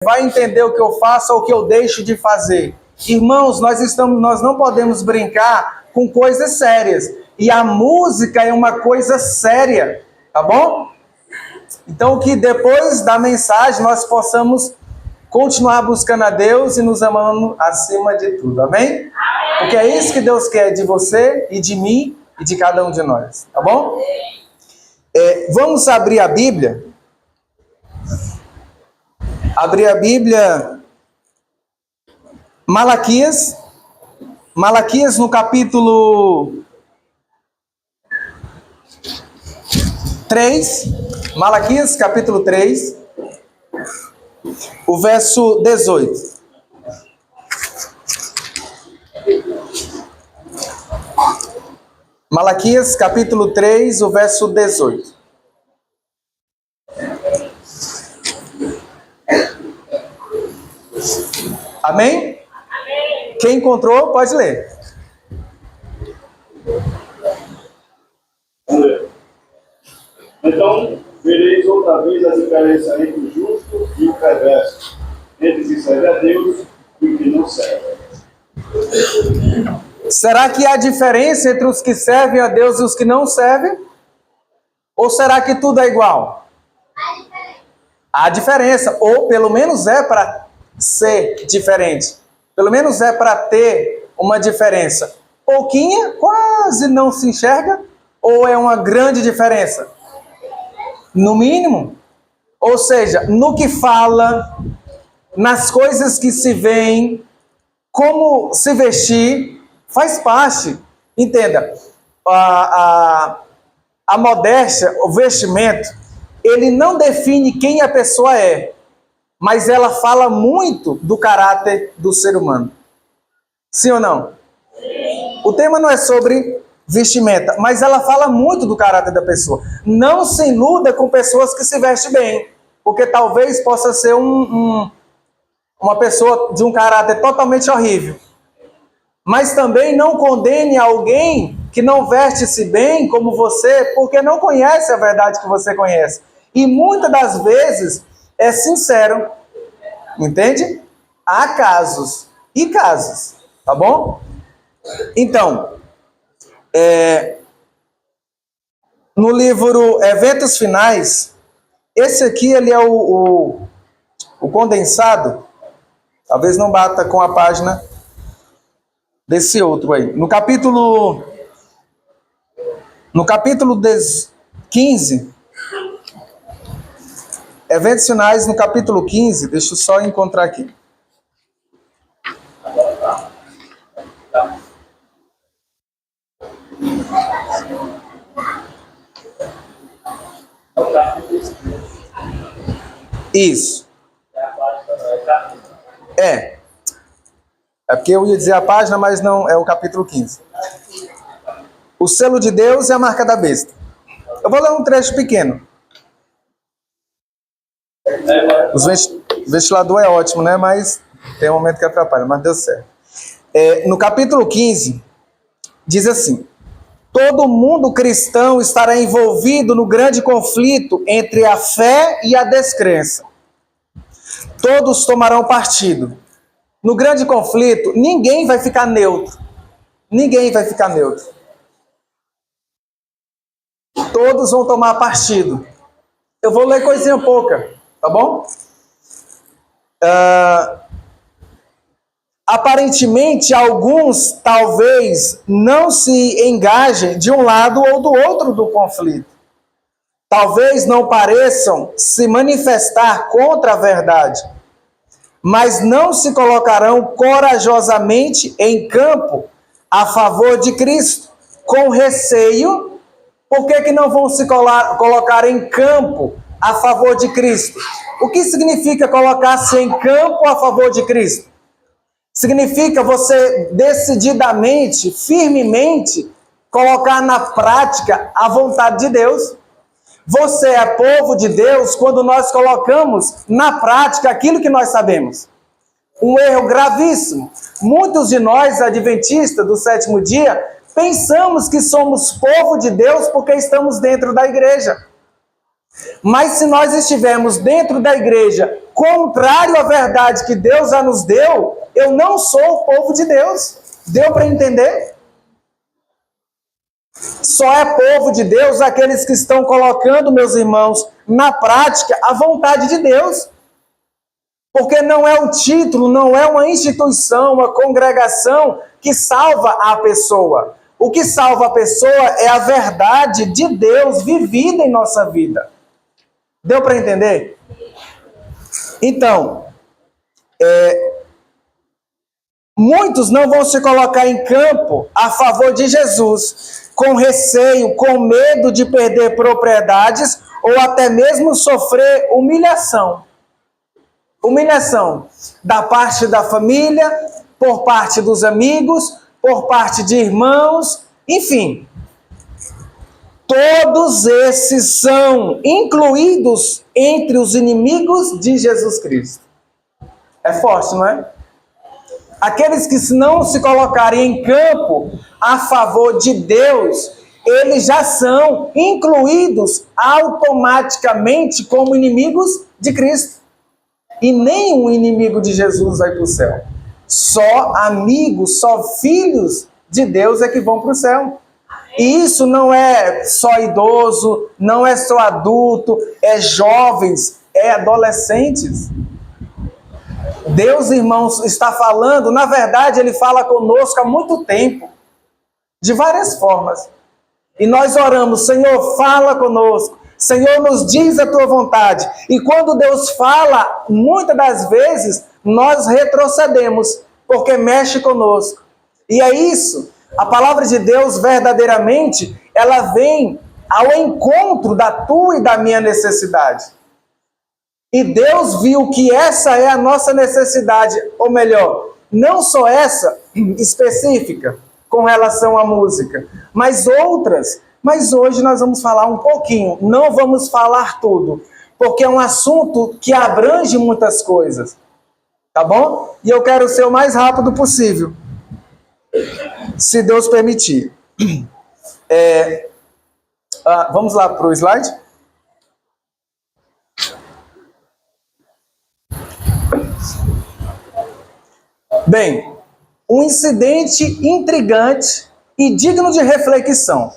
vai entender o que eu faço ou o que eu deixo de fazer. Irmãos, nós não podemos brincar com coisas sérias. E a música é uma coisa séria, tá bom? Então, que depois da mensagem nós possamos continuar buscando a Deus e nos amando acima de tudo, amém? Porque é isso que Deus quer de você e de mim e de cada um de nós, tá bom? Vamos abrir a Bíblia. Abrir a Bíblia, Malaquias no capítulo 3, Malaquias capítulo 3, o verso 18. Malaquias capítulo 3, o verso 18. Amém? Amém? Quem encontrou, pode ler. Então, vereis outra vez a diferença entre o justo e o perverso, entre o que serve a Deus e o que não serve. Será que há diferença entre os que servem a Deus e os que não servem? Ou será que tudo é igual? Há diferença, ou pelo menos é para ser diferente. Pelo menos é para ter uma diferença. Pouquinha, quase não se enxerga, ou é uma grande diferença? No mínimo. Ou seja, no que fala, nas coisas que se veem, como se vestir, faz parte. Entenda, a modéstia, o vestimento, ele não define quem a pessoa é, mas ela fala muito do caráter do ser humano. Sim ou não? Sim. O tema não é sobre vestimenta, mas ela fala muito do caráter da pessoa. Não se iluda com pessoas que se vestem bem, porque talvez possa ser uma pessoa de um caráter totalmente horrível. Mas também não condene alguém que não veste-se bem como você, porque não conhece a verdade que você conhece. E muitas das vezes é sincero, entende? Há casos e casos, tá bom? Então, no livro Eventos Finais, esse aqui ele é o condensado, talvez não bata com a página desse outro aí. No capítulo 15, Eventos Finais, no capítulo 15, deixa eu só encontrar aqui. Isso. É porque eu ia dizer a página, mas não, é o capítulo 15. O selo de Deus e a marca da besta. Eu vou ler um trecho pequeno. O ventilador é ótimo, né? Mas tem um momento que atrapalha, mas deu certo. No capítulo 15, diz assim: todo mundo cristão estará envolvido no grande conflito entre a fé e a descrença. Todos tomarão partido. No grande conflito, ninguém vai ficar neutro. Ninguém vai ficar neutro. Todos vão tomar partido. Eu vou ler coisinha pouca, tá bom? Aparentemente, alguns talvez não se engajem de um lado ou do outro do conflito. Talvez não pareçam se manifestar contra a verdade, mas não se colocarão corajosamente em campo a favor de Cristo, com receio. Por que não vão se colocar em campo a favor de Cristo? O que significa colocar-se em campo a favor de Cristo? Significa você decididamente, firmemente, colocar na prática a vontade de Deus. Você é povo de Deus quando nós colocamos na prática aquilo que nós sabemos. Um erro gravíssimo. Muitos de nós, adventistas do sétimo dia, pensamos que somos povo de Deus porque estamos dentro da igreja. Mas se nós estivermos dentro da igreja contrário à verdade que Deus já nos deu, eu não sou o povo de Deus. Deu para entender? Só é povo de Deus aqueles que estão colocando, meus irmãos, na prática a vontade de Deus. Porque não é o título, não é uma instituição, uma congregação que salva a pessoa. O que salva a pessoa é a verdade de Deus vivida em nossa vida. Deu para entender? Então, muitos não vão se colocar em campo a favor de Jesus, com receio, com medo de perder propriedades ou até mesmo sofrer humilhação. Humilhação da parte da família, por parte dos amigos, por parte de irmãos, enfim. Todos esses são incluídos entre os inimigos de Jesus Cristo. É forte, não é? Aqueles que não se colocarem em campo a favor de Deus, eles já são incluídos automaticamente como inimigos de Cristo. E nenhum inimigo de Jesus vai para o céu. Só amigos, só filhos de Deus é que vão para o céu. E isso não é só idoso, não é só adulto, é jovens, é adolescentes. Deus, irmãos, está falando, na verdade, Ele fala conosco há muito tempo, de várias formas. E nós oramos, Senhor, fala conosco. Senhor, nos diz a tua vontade. E quando Deus fala, muitas das vezes, nós retrocedemos, porque mexe conosco. E é isso. A palavra de Deus, verdadeiramente, ela vem ao encontro da tua e da minha necessidade. E Deus viu que essa é a nossa necessidade, ou melhor, não só essa específica, com relação à música, mas outras. Mas hoje nós vamos falar um pouquinho, não vamos falar tudo, porque é um assunto que abrange muitas coisas, tá bom? E eu quero ser o mais rápido possível, se Deus permitir. Vamos lá para o slide? Bem, um incidente intrigante e digno de reflexão.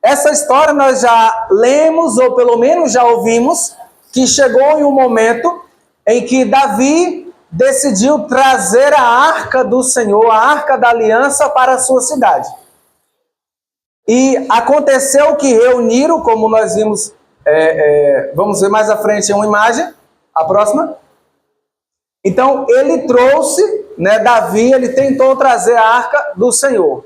Essa história nós já lemos, ou pelo menos já ouvimos, que chegou em um momento em que Davi decidiu trazer a arca do Senhor, a arca da aliança, para a sua cidade. E aconteceu que reuniram, como nós vimos, vamos ver mais à frente uma imagem, a próxima. Então ele trouxe, Davi, ele tentou trazer a arca do Senhor.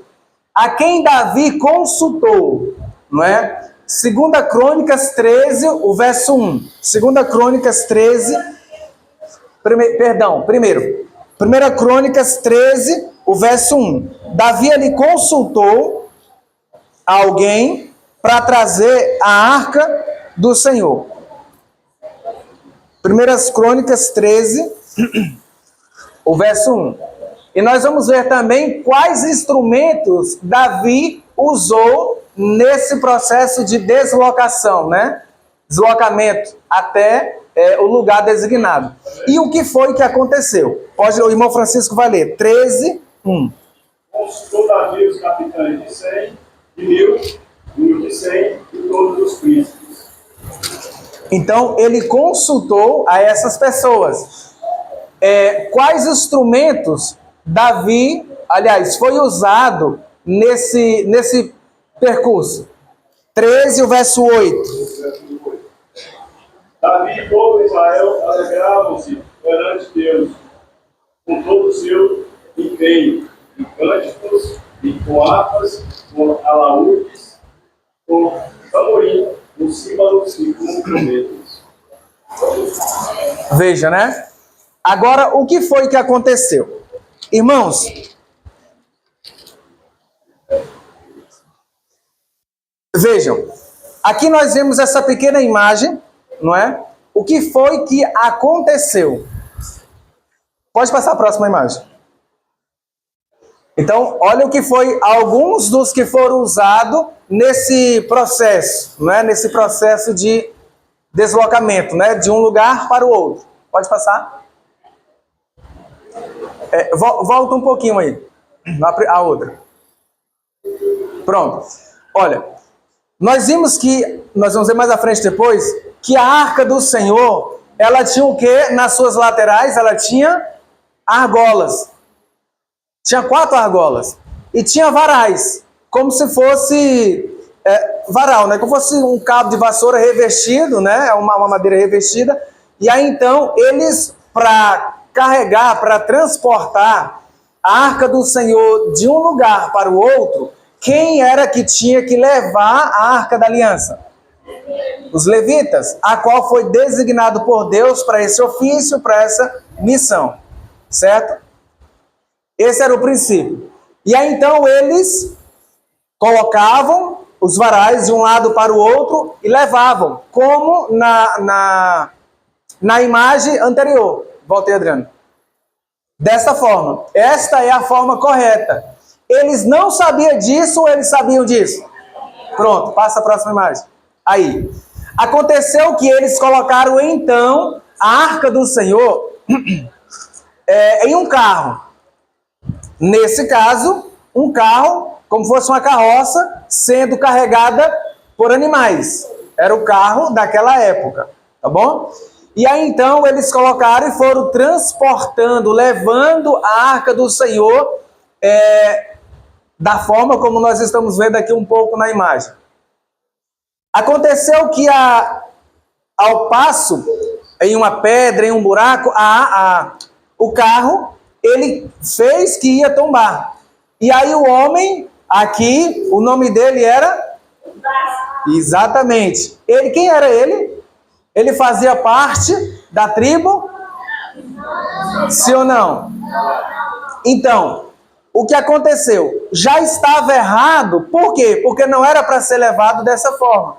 A quem Davi consultou, não é? 2 Crônicas 13, o verso 1. 2 Crônicas 13, primeiro. 1 Crônicas 13, o verso 1. Davi, ele consultou alguém para trazer a arca do Senhor. 1 Crônicas 13, o verso 1. E nós vamos ver também quais instrumentos Davi usou nesse processo de deslocação, deslocamento até o lugar designado. E o que foi que aconteceu? O irmão Francisco vai ler. 13, 1. Consultou Davi os capitães de 100, de 1000 de 100 e todos os príncipes. Então, ele consultou a essas pessoas. Quais instrumentos Davi, aliás, foi usado nesse percurso? 13, o verso 8. Davi e todo Israel alegravam-se perante Deus com todo o seu empenho, em cânticos, e com harpas, com alaúdes, com tamborim, com símbolos e com trombetas. Veja, Agora, o que foi que aconteceu? Irmãos, vejam, aqui nós vemos essa pequena imagem, não é? O que foi que aconteceu? Pode passar a próxima imagem. Então, olha o que foi alguns dos que foram usados nesse processo, Nesse processo de deslocamento, de um lugar para o outro. Pode passar. Volta um pouquinho aí. A outra. Pronto. Olha, nós vimos que, nós vamos ver mais à frente depois, que a arca do Senhor, ela tinha o quê? Nas suas laterais, ela tinha argolas. Tinha 4 argolas. E tinha varais, como se fosse varal, né? Como fosse um cabo de vassoura revestido, né? Uma madeira revestida. E aí então, eles, para carregar, para transportar a arca do Senhor de um lugar para o outro, quem era que tinha que levar a arca da aliança? Os levitas, a qual foi designado por Deus para esse ofício, para essa missão. Certo? Esse era o princípio. E aí então eles colocavam os varais de um lado para o outro e levavam, como na imagem anterior. Volta aí, Adriano. Desta forma. Esta é a forma correta. Eles não sabiam disso ou eles sabiam disso? Pronto, passa a próxima imagem. Aí. Aconteceu que eles colocaram então a arca do Senhor em um carro. Nesse caso, um carro, como fosse uma carroça, sendo carregada por animais. Era o carro daquela época, tá bom? E aí então eles colocaram e foram transportando, levando a arca do Senhor da forma como nós estamos vendo aqui um pouco na imagem. Aconteceu que ao passo, em uma pedra, em um buraco, o carro, ele fez que ia tombar. E aí o homem, aqui, o nome dele era? Exatamente. Quem era ele? Ele fazia parte da tribo? Sim ou não? Então, o que aconteceu? Já estava errado. Por quê? Porque não era para ser levado dessa forma.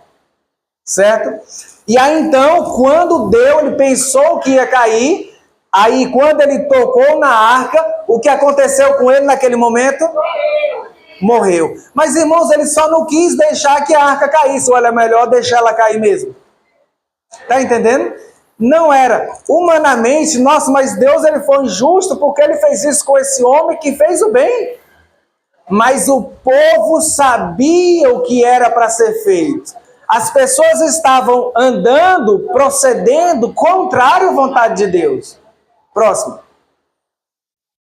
Certo? E aí então, quando ele pensou que ia cair, aí quando ele tocou na arca, o que aconteceu com ele naquele momento? Morreu. Mas irmãos, ele só não quis deixar que a arca caísse. Olha, é melhor deixar ela cair mesmo. Tá entendendo? Não era. Humanamente, nossa, mas Deus ele foi injusto porque ele fez isso com esse homem que fez o bem. Mas o povo sabia o que era para ser feito. As pessoas estavam andando, procedendo contrário à vontade de Deus. Próximo.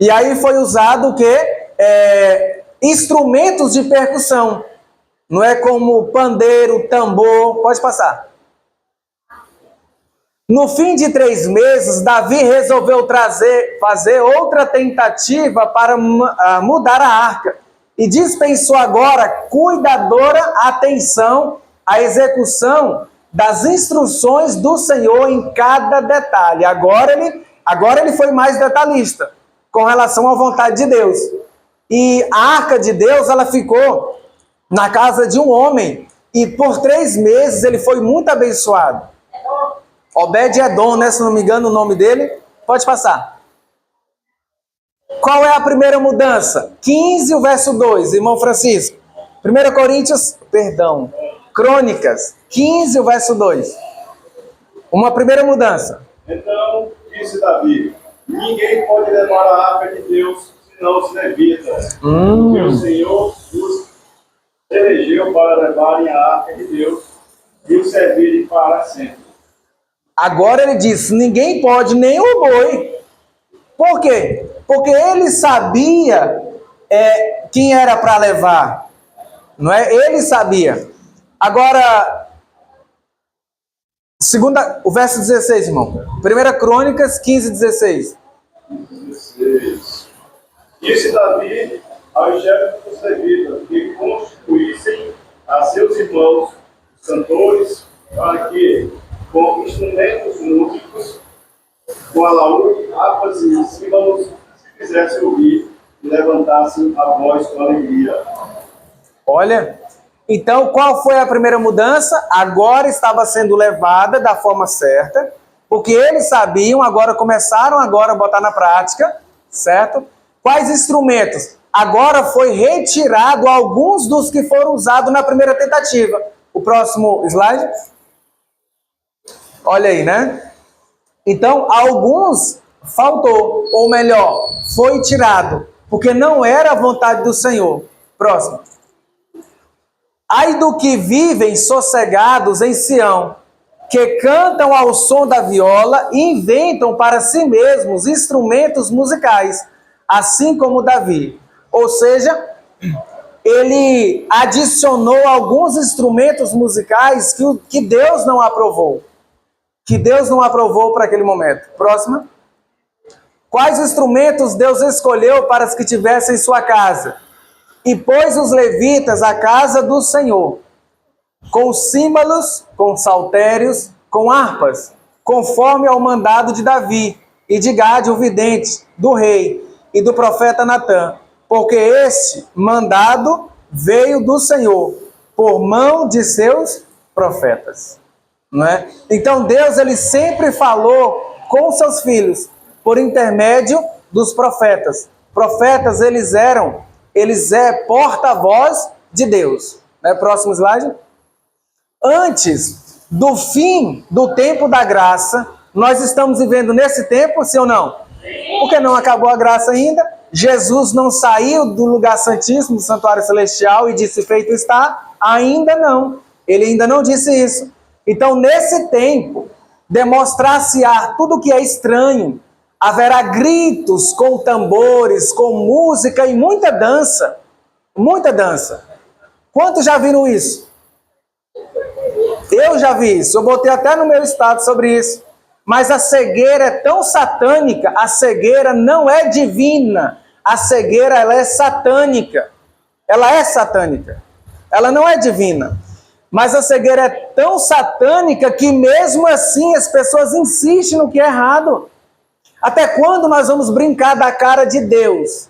E aí foi usado o quê? Instrumentos de percussão. Não é como pandeiro, tambor. Pode passar. No fim de 3 meses, Davi resolveu fazer outra tentativa para mudar a arca. E dispensou agora cuidadora atenção à execução das instruções do Senhor em cada detalhe. Agora ele foi mais detalhista com relação à vontade de Deus. E a arca de Deus, ela ficou na casa de um homem. E por 3 meses ele foi muito abençoado. Obed-Edom, né? Se não me engano o nome dele. Pode passar. Qual é a primeira mudança? 15, o verso 2, irmão Francisco. 1 Crônicas, 15, o verso 2. Uma primeira mudança. Então, disse Davi, ninguém pode levar a arca de Deus, senão os levitas. Porque o Senhor os elegeu para levarem a arca de Deus e o servirem para sempre. Agora ele diz, ninguém pode, nem o boi. Por quê? Porque ele sabia quem era para levar. Não é? Ele sabia. Agora, o verso 16, irmão. 1 Crônicas 15, 16. 16. Disse Davi aos chefes dos levitas que constituíssem a seus irmãos, os cantores, para que, com instrumentos músicos, com alaúde, harpas e símbolos, se fizesse ouvir e levantassem a voz com alegria. Olha, então qual foi a primeira mudança? Agora estava sendo levada da forma certa, porque eles sabiam, começaram a botar na prática, certo? Quais instrumentos? Agora foi retirado alguns dos que foram usados na primeira tentativa. O próximo slide. Olha aí, né? Então, alguns faltou, ou melhor, foi tirado, porque não era a vontade do Senhor. Próximo. Ai do que vivem sossegados em Sião, que cantam ao som da viola e inventam para si mesmos instrumentos musicais, assim como Davi. Ou seja, ele adicionou alguns instrumentos musicais que Deus não aprovou. Que Deus não aprovou para aquele momento. Próxima. Quais instrumentos Deus escolheu para os que tivessem em sua casa? E pôs os levitas à casa do Senhor, com símbolos, com saltérios, com harpas, conforme ao mandado de Davi e de Gade, o vidente, do rei e do profeta Natã, porque este mandado veio do Senhor, por mão de seus profetas. Não é? Então Deus, ele sempre falou com seus filhos, por intermédio dos profetas. Profetas, eles porta-voz de Deus. Né? Próximo slide. Antes do fim do tempo da graça, nós estamos vivendo nesse tempo, sim ou não? Porque não acabou a graça ainda. Jesus não saiu do lugar santíssimo, do santuário celestial, e disse, feito está? Ainda não. Ele ainda não disse isso. Então, nesse tempo, demonstrar-se-á tudo que é estranho. Haverá gritos com tambores, com música e muita dança. Muita dança. Quantos já viram isso? Eu já vi isso. Eu botei até no meu status sobre isso. Mas a cegueira é tão satânica. A cegueira não é divina. A cegueira, ela é satânica. Ela é satânica. Ela não é divina. Mas a cegueira é tão satânica que mesmo assim as pessoas insistem no que é errado. Até quando nós vamos brincar da cara de Deus?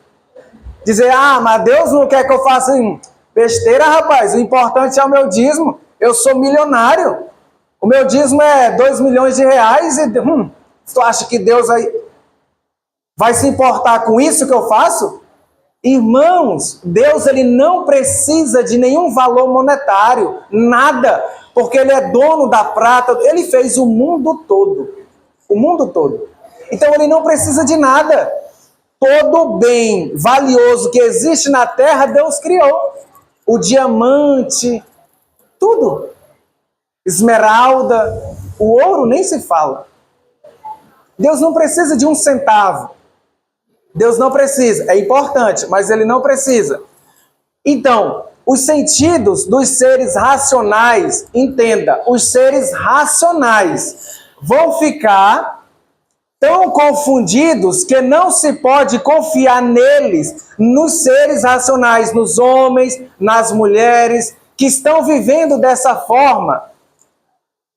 Dizer, mas Deus não quer que eu faça besteira, rapaz. O importante é o meu dízimo. Eu sou milionário. O meu dízimo é 2 milhões de reais. E, tu acha que Deus vai se importar com isso que eu faço? Irmãos, Deus, ele não precisa de nenhum valor monetário. Nada. Porque ele é dono da prata. Ele fez o mundo todo. O mundo todo. Então ele não precisa de nada. Todo bem valioso que existe na terra, Deus criou. O diamante, tudo. Esmeralda, o ouro nem se fala. Deus não precisa de um centavo. Deus não precisa. É importante, mas ele não precisa. Então, os sentidos dos seres racionais, entenda, os seres racionais vão ficar tão confundidos que não se pode confiar neles, nos seres racionais, nos homens, nas mulheres, que estão vivendo dessa forma.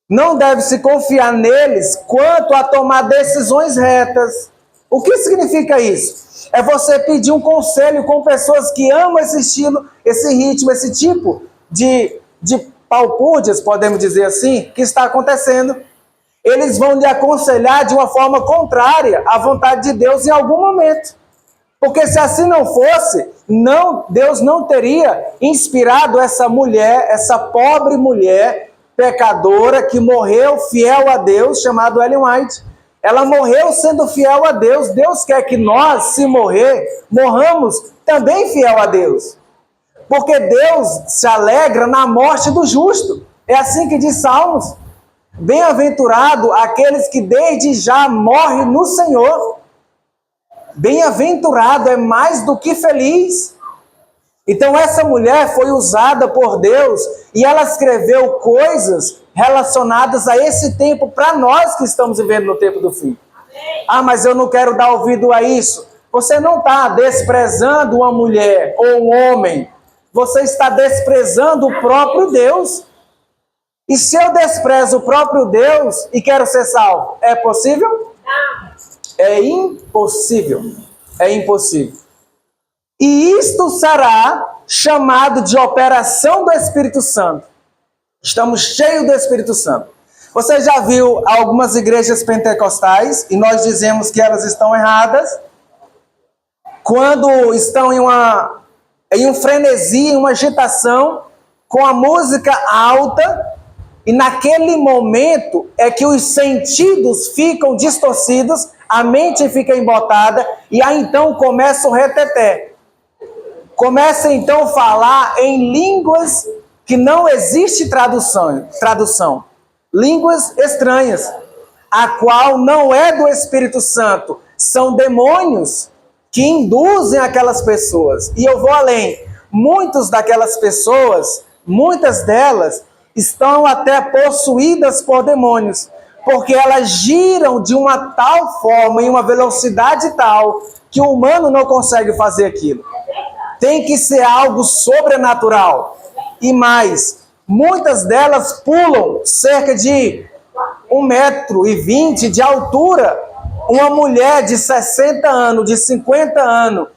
Não deve se confiar neles quanto a tomar decisões retas. O que significa isso? É você pedir um conselho com pessoas que amam esse estilo, esse ritmo, esse tipo de palpúrdias, podemos dizer assim, que está acontecendo. Eles vão lhe aconselhar de uma forma contrária à vontade de Deus em algum momento. Porque se assim não fosse, Deus não teria inspirado essa mulher, essa pobre mulher pecadora que morreu fiel a Deus, chamada Ellen White. Ela morreu sendo fiel a Deus. Deus quer que nós, se morramos também fiel a Deus. Porque Deus se alegra na morte do justo. É assim que diz Salmos. Bem-aventurado aqueles que desde já morrem no Senhor. Bem-aventurado é mais do que feliz. Então essa mulher foi usada por Deus e ela escreveu coisas relacionadas a esse tempo para nós que estamos vivendo no tempo do fim. Mas eu não quero dar ouvido a isso. Você não está desprezando uma mulher ou um homem. Você está desprezando o próprio Deus. E se eu desprezo o próprio Deus e quero ser salvo, é possível? É impossível. É impossível. E isto será chamado de operação do Espírito Santo. Estamos cheios do Espírito Santo. Você já viu algumas igrejas pentecostais, e nós dizemos que elas estão erradas, quando estão em um frenesi, em uma agitação, com a música alta, E naquele momento é que os sentidos ficam distorcidos, a mente fica embotada, e aí então começa o reteté. Começa então a falar em línguas que não existe tradução. Línguas estranhas, a qual não é do Espírito Santo. São demônios que induzem aquelas pessoas. E eu vou além. Muitas daquelas pessoas, muitas delas, estão até possuídas por demônios, porque elas giram de uma tal forma, em uma velocidade tal, que o humano não consegue fazer aquilo. Tem que ser algo sobrenatural. E mais, muitas delas pulam cerca de 1,20 m de altura. Uma mulher de 60 anos, de 50 anos,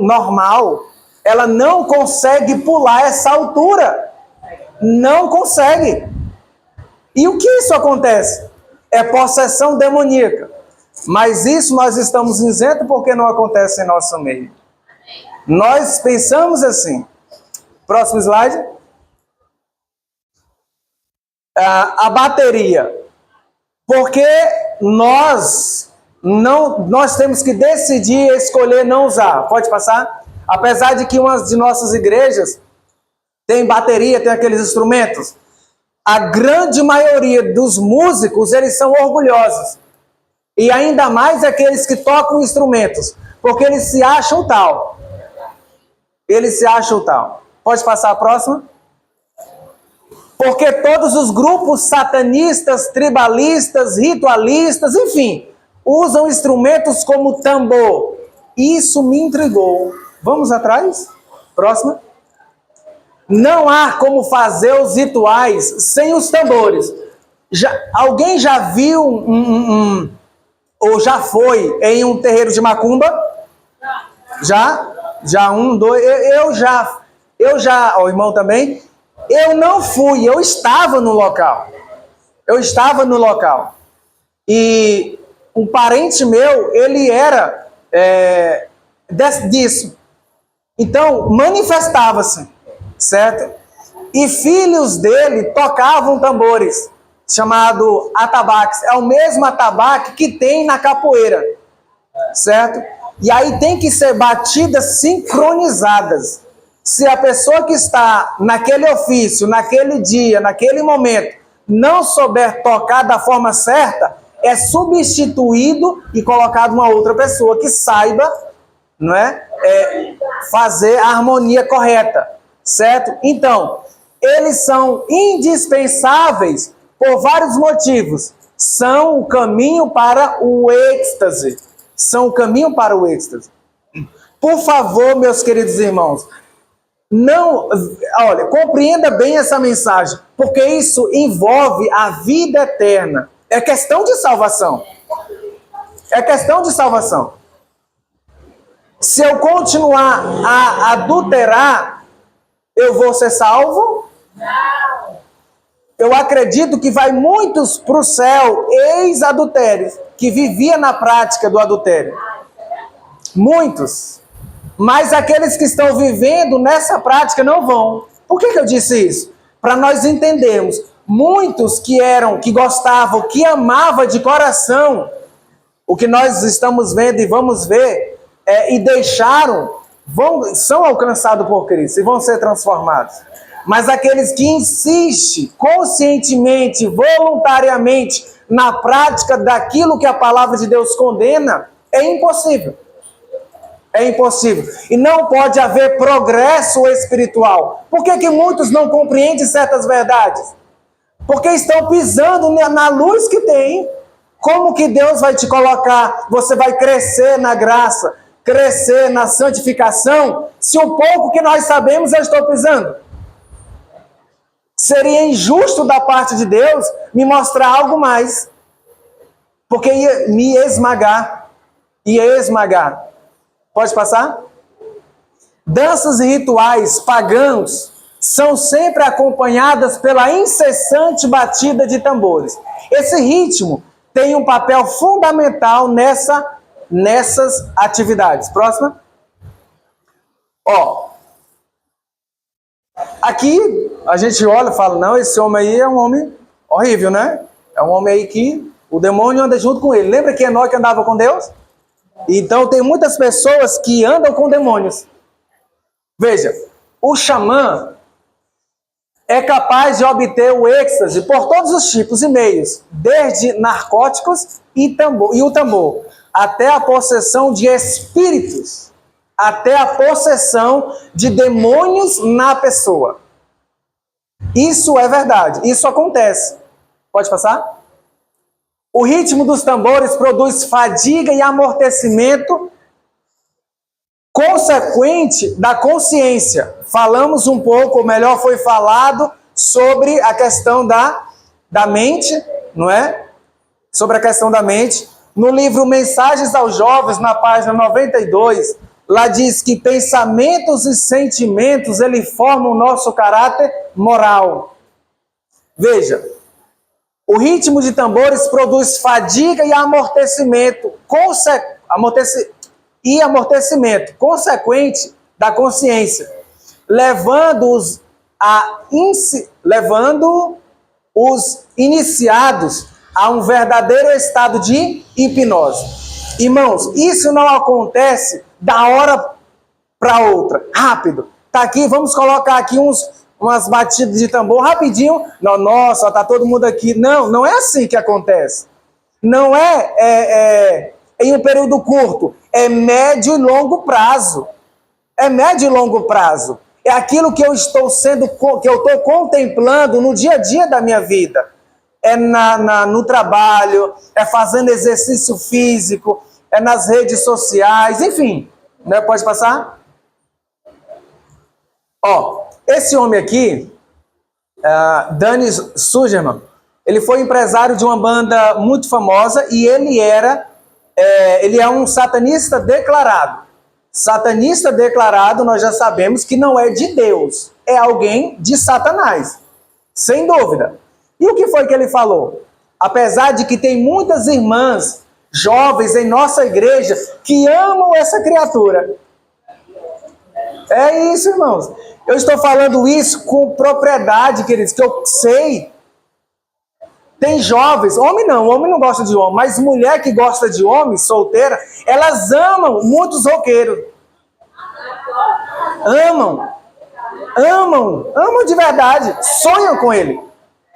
normal, ela não consegue pular essa altura. Não consegue. E o que isso acontece? É possessão demoníaca. Mas isso nós estamos isentos porque não acontece em nosso meio. Nós pensamos assim. Próximo slide. A bateria. Porque nós temos que decidir escolher não usar. Pode passar? Apesar de que uma de nossas igrejas tem bateria, tem aqueles instrumentos, a grande maioria dos músicos, eles são orgulhosos. E ainda mais aqueles que tocam instrumentos, porque eles se acham tal. Eles se acham tal. Pode passar a próxima? Porque todos os grupos satanistas, tribalistas, ritualistas, enfim, usam instrumentos como tambor. Isso me intrigou. Vamos atrás? Próxima. Não há como fazer os rituais sem os tambores. Alguém já viu ou já foi em um terreiro de macumba? Já? Já um, dois, eu já, o irmão também. Eu não fui, eu estava no local. E um parente meu, ele era disso. Então, manifestava-se, certo? E filhos dele tocavam tambores, chamado atabaques. É o mesmo atabaque que tem na capoeira, certo? E aí tem que ser batidas sincronizadas. Se a pessoa que está naquele ofício, naquele dia, naquele momento, não souber tocar da forma certa, é substituído e colocado uma outra pessoa que saiba, não é, fazer a harmonia correta, certo? Então, eles são indispensáveis por vários motivos. São o caminho para o êxtase. Por favor, meus queridos irmãos, compreenda bem essa mensagem, porque isso envolve a vida eterna. É questão de salvação. Se eu continuar a adulterar, eu vou ser salvo? Não. Eu acredito que vai muitos para o céu, ex-adultérios, que vivia na prática do adultério. Muitos. Mas aqueles que estão vivendo nessa prática não vão. Por que eu disse isso? Para nós entendermos. Muitos que gostavam, que amavam de coração o que nós estamos vendo e vamos ver, e deixaram, são alcançados por Cristo e vão ser transformados. Mas aqueles que insistem conscientemente, voluntariamente, na prática daquilo que a palavra de Deus condena, é impossível. É impossível. E não pode haver progresso espiritual. Por que muitos não compreendem certas verdades? Porque estão pisando na luz que tem. Como que Deus vai te colocar? Você vai crescer na graça, crescer na santificação, se o pouco que nós sabemos eu estou pisando? Seria injusto da parte de Deus me mostrar algo mais. Porque ia me esmagar. Pode passar? Danças e rituais pagãos são sempre acompanhadas pela incessante batida de tambores. Esse ritmo tem um papel fundamental nessas atividades. Próxima. Aqui a gente olha e fala, não, esse homem aí é um homem horrível, né? É um homem aí que o demônio anda junto com ele. Lembra que Enoque andava com Deus? Então tem muitas pessoas que andam com demônios. Veja, o xamã é capaz de obter o êxtase por todos os tipos e meios, desde narcóticos e o tambor, até a possessão de espíritos, até a possessão de demônios na pessoa. Isso é verdade, isso acontece. Pode passar? O ritmo dos tambores produz fadiga e amortecimento consequente da consciência. Falamos um pouco, ou melhor, foi falado sobre a questão da mente, não é? Sobre a questão da mente. No livro Mensagens aos Jovens, na página 92, lá diz que pensamentos e sentimentos, ele formam o nosso caráter moral. Veja, o ritmo de tambores produz fadiga e amortecimento consequente da consciência, levando os iniciados a um verdadeiro estado de hipnose. Irmãos, isso não acontece da hora para outra, rápido. Tá aqui, vamos colocar aqui umas batidas de tambor rapidinho. Não, nossa, tá todo mundo aqui. Não, não é assim que acontece. Não é em um período curto, é médio e longo prazo. É médio e longo prazo. É aquilo que eu estou contemplando no dia a dia da minha vida. É no trabalho, é fazendo exercício físico, é nas redes sociais, enfim. Né? Pode passar? Ó, esse homem aqui, Danny Sugerman, ele foi empresário de uma banda muito famosa e ele é um satanista declarado. Satanista declarado, nós já sabemos que não é de Deus, é alguém de Satanás, sem dúvida. E o que foi que ele falou? Apesar de que tem muitas irmãs jovens em nossa igreja que amam essa criatura. É isso, irmãos. Eu estou falando isso com propriedade, queridos, que eu sei. Tem jovens, homem não gosta de homem, mas mulher que gosta de homem, solteira, elas amam muitos roqueiros. Amam de verdade, sonham com ele.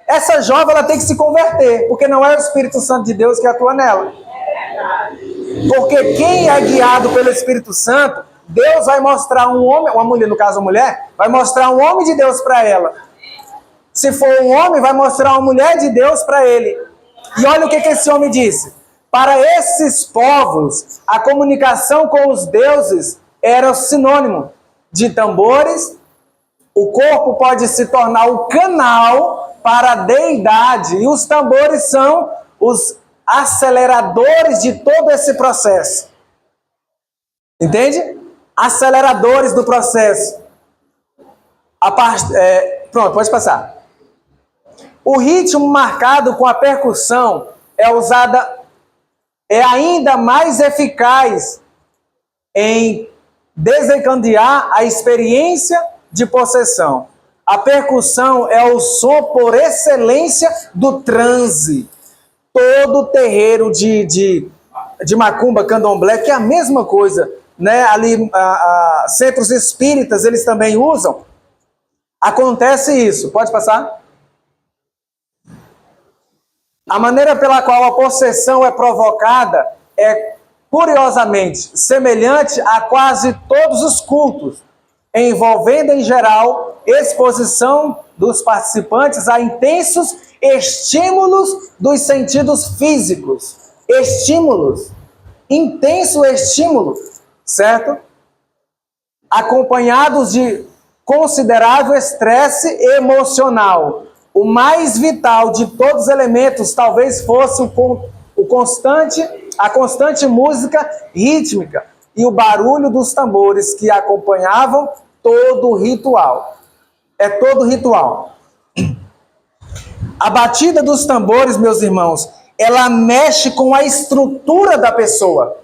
Essa jovem, ela tem que se converter, porque não é o Espírito Santo de Deus que atua nela. Porque quem é guiado pelo Espírito Santo, Deus vai mostrar um homem, uma mulher, no caso a mulher, vai mostrar um homem de Deus para ela. Se for um homem, vai mostrar uma mulher de Deus para ele. E olha o que esse homem disse. Para esses povos, a comunicação com os deuses era sinônimo de tambores. O corpo pode se tornar o canal para a deidade. E os tambores são os aceleradores de todo esse processo. Entende? Aceleradores do processo. Pronto, pode passar. O ritmo marcado com a percussão é ainda mais eficaz em desencadear a experiência de possessão. A percussão é o som por excelência do transe. Todo terreiro de macumba, candomblé, que é a mesma coisa, né? Ali, centros espíritas, eles também usam. Acontece isso. Pode passar? A maneira pela qual a possessão é provocada é, curiosamente, semelhante a quase todos os cultos, envolvendo, em geral, exposição dos participantes a intensos estímulos dos sentidos físicos. Estímulos. Intenso estímulo, certo? Acompanhados de considerável estresse emocional. O mais vital de todos os elementos talvez fosse a constante música rítmica e o barulho dos tambores que acompanhavam todo o ritual. É todo ritual. A batida dos tambores, meus irmãos, ela mexe com a estrutura da pessoa.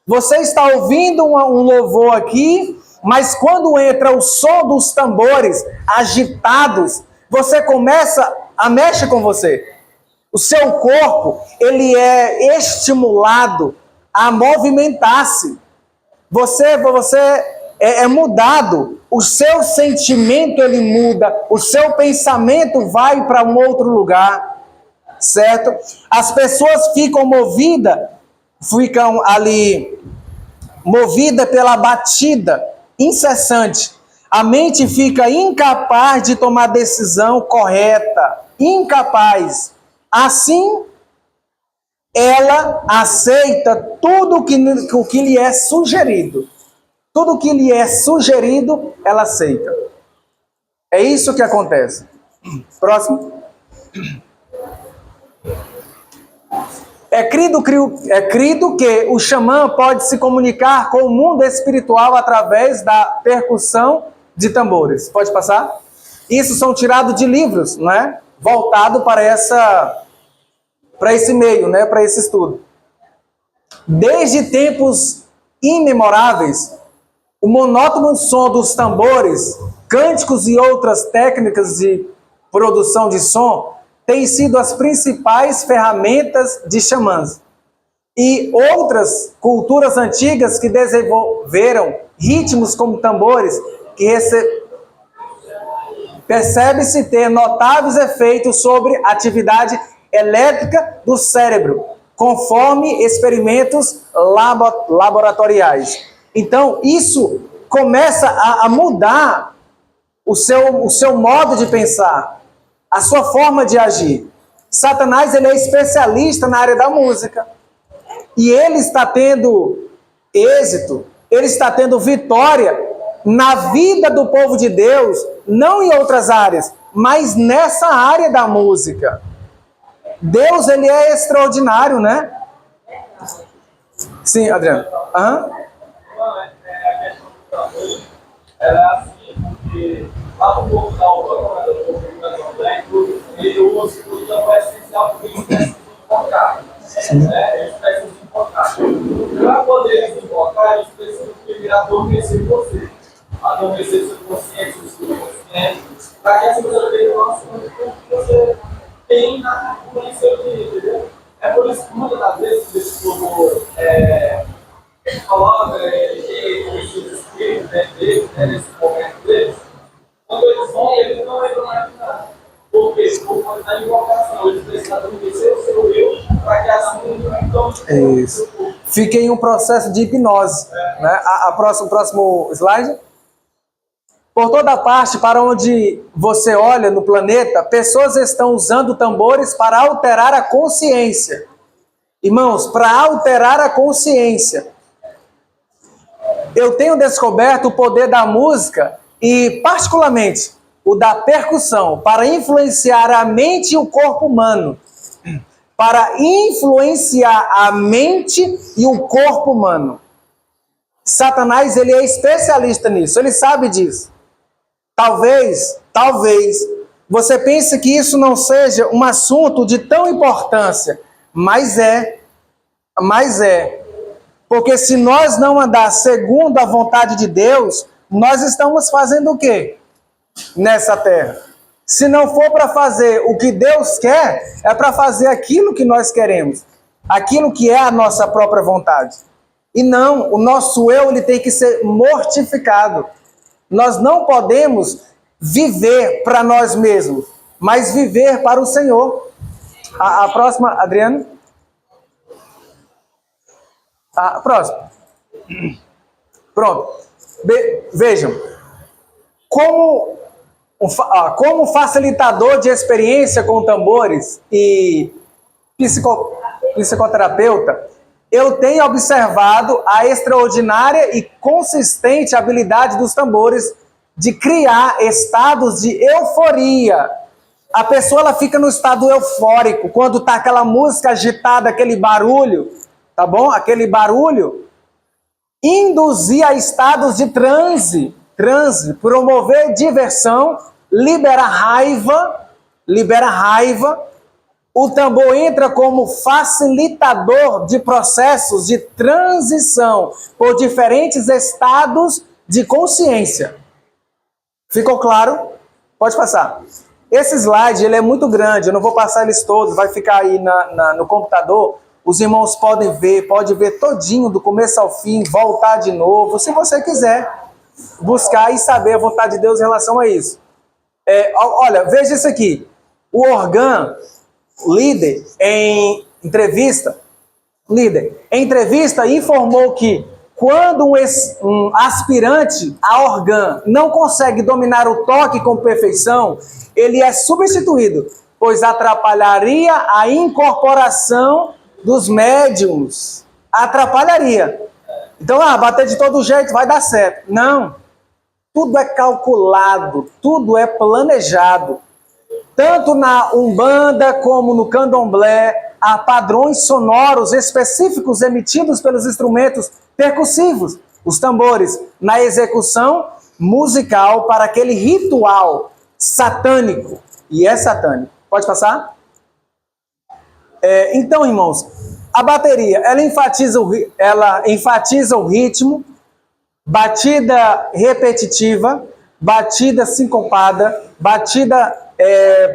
Você está ouvindo um louvor aqui Mas quando entra o som dos tambores agitados, você começa a mexer com você. O seu corpo, ele é estimulado a movimentar-se. Você é mudado. O seu sentimento, ele muda. O seu pensamento vai para um outro lugar. Certo? As pessoas ficam ali movida pela batida incessante. A mente fica incapaz de tomar decisão correta, incapaz. Assim, ela aceita tudo o que lhe é sugerido. Tudo o que lhe é sugerido, ela aceita. É isso que acontece. Próximo. É crido que o xamã pode se comunicar com o mundo espiritual através da percussão de tambores. Pode passar? Isso são tirados de livros, não é? Voltado para esse meio, né? Para esse estudo. Desde tempos imemoráveis, o monótono som dos tambores, cânticos e outras técnicas de produção de som têm sido as principais ferramentas de xamãs. E outras culturas antigas que desenvolveram ritmos como tambores, que percebe-se ter notáveis efeitos sobre a atividade elétrica do cérebro, conforme experimentos laboratoriais. Então, isso começa a mudar o seu modo de pensar, a sua forma de agir. Satanás, ele é especialista na área da música. E ele está tendo êxito, ele está tendo vitória na vida do povo de Deus, não em outras áreas, mas nessa área da música. Deus, ele é extraordinário, né? Sim, Adriano. Aham. Era assim, porque lá no povo da Europa, ele usa o tambor essencial porque eles precisam invocar. Eles precisam invocar. Para poder invocar, eles precisam primeiro adormecer você. Adormecer seu consciente, o seu consciente, para que as pessoas vejam o que você tem na conhecer de entendeu? É por isso que muitas das vezes esse povo coloca esses espíritos deles, nesse momento deles, quando eles vão, eles não entram mais em nada. Por quê? Por conta da invocação, eles precisam adormecer o seu eu para que assim não Isso. Fica em um processo de hipnose. Né? Próximo slide. Por toda parte, para onde você olha no planeta, pessoas estão usando tambores para alterar a consciência. Irmãos, para alterar a consciência. Eu tenho descoberto o poder da música e, particularmente, o da percussão para influenciar a mente e o corpo humano. Para influenciar a mente e o corpo humano. Satanás, ele é especialista nisso, ele sabe disso. Talvez, você pense que isso não seja um assunto de tão importância, mas é. Porque se nós não andar segundo a vontade de Deus, nós estamos fazendo o quê? Nessa terra. Se não for para fazer o que Deus quer, é para fazer aquilo que nós queremos. Aquilo que é a nossa própria vontade. E não, o nosso eu, ele tem que ser mortificado. Nós não podemos viver para nós mesmos, mas viver para o Senhor. A próxima, Adriano. A próxima. Pronto. Vejam. Como facilitador de experiência com tambores e psicoterapeuta, eu tenho observado a extraordinária e consistente habilidade dos tambores de criar estados de euforia. A pessoa ela fica no estado eufórico quando está aquela música agitada, aquele barulho, tá bom? Aquele barulho induzir a estados de transe, promover diversão, libera raiva. O tambor entra como facilitador de processos de transição por diferentes estados de consciência. Ficou claro? Pode passar. Esse slide ele é muito grande, eu não vou passar eles todos, vai ficar aí no computador. Os irmãos podem ver, pode ver todinho, do começo ao fim, voltar de novo, se você quiser buscar e saber a vontade de Deus em relação a isso. Olha, veja isso aqui. O Organ, líder, em entrevista, informou que quando um aspirante a Organ não consegue dominar o toque com perfeição, ele é substituído, pois atrapalharia a incorporação dos médiums. Atrapalharia. Então, bater de todo jeito vai dar certo. Não. Tudo é calculado, tudo é planejado. Tanto na Umbanda como no Candomblé, há padrões sonoros específicos emitidos pelos instrumentos percussivos, os tambores, na execução musical para aquele ritual satânico. E é satânico. Pode passar? Então, irmãos, a bateria, ela enfatiza o ritmo, batida repetitiva, batida sincopada, batida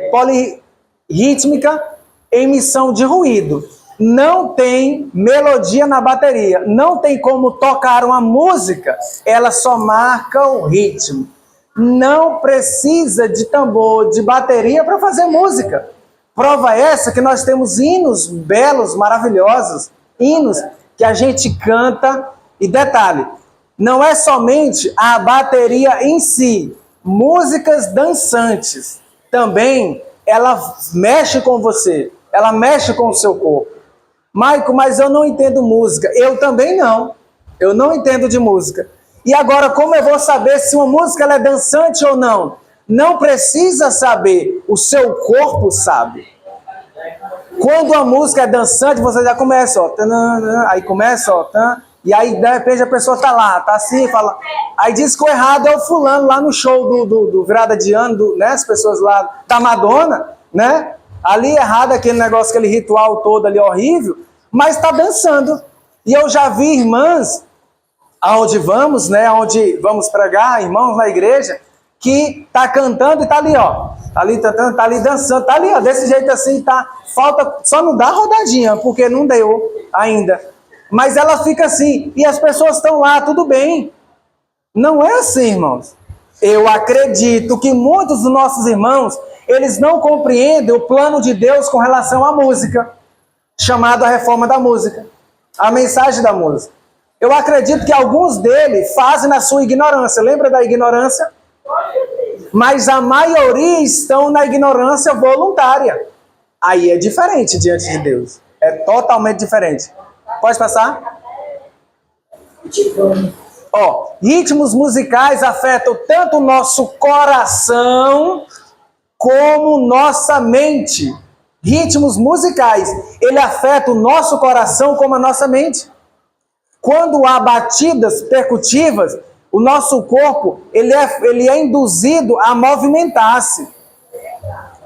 polirrítmica, emissão de ruído. Não tem melodia na bateria, não tem como tocar uma música, ela só marca o ritmo. Não precisa de tambor, de bateria para fazer música. Prova essa que nós temos hinos belos, maravilhosos, hinos que a gente canta. E detalhe, não é somente a bateria em si, músicas dançantes. Também ela mexe com você, ela mexe com o seu corpo. Maico, mas eu não entendo música. Eu também não. Eu não entendo de música. E agora, como eu vou saber se uma música ela é dançante ou não? Não precisa saber. O seu corpo sabe. Quando a música é dançante, você já começa, ó. Aí começa, ó. E aí, de repente, a pessoa tá lá, tá assim, fala. Aí diz que o errado é o fulano lá no show do virada de ano, né? As pessoas lá da Madonna, né? Ali errado aquele negócio, aquele ritual todo ali horrível, mas está dançando. E eu já vi irmãs, aonde vamos, né, aonde vamos pregar, irmãos na igreja, que tá cantando e tá ali, ó, tá ali cantando, tá ali dançando, tá ali, ó, desse jeito assim, tá, falta, só não dá rodadinha, porque não deu ainda. Mas ela fica assim, e as pessoas estão lá, tudo bem. Não é assim, irmãos. Eu acredito que muitos dos nossos irmãos, eles não compreendem o plano de Deus com relação à música, chamado a reforma da música, a mensagem da música. Eu acredito que alguns deles fazem na sua ignorância. Lembra da ignorância? Mas a maioria estão na ignorância voluntária. Aí é diferente diante de Deus. É totalmente diferente. Pode passar? Ritmos musicais afetam tanto o nosso coração como nossa mente. Ritmos musicais, ele afeta o nosso coração como a nossa mente. Quando há batidas percutivas, o nosso corpo ele é induzido a movimentar-se.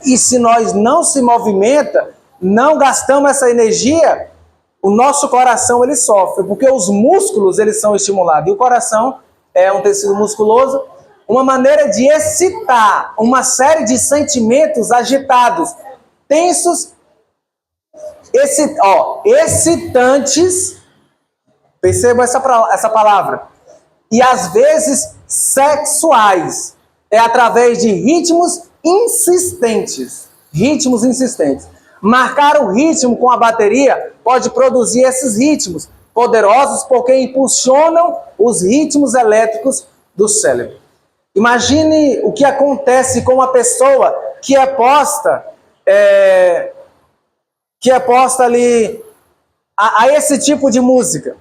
E se nós não se movimenta, não gastamos essa energia, o nosso coração ele sofre, porque os músculos eles são estimulados. E o coração é um tecido musculoso, uma maneira de excitar uma série de sentimentos agitados, tensos, excitantes, perceba essa palavra, e às vezes sexuais, é através de ritmos insistentes. Marcar o ritmo com a bateria pode produzir esses ritmos poderosos porque impulsionam os ritmos elétricos do cérebro. Imagine o que acontece com uma pessoa que é posta ali a esse tipo de música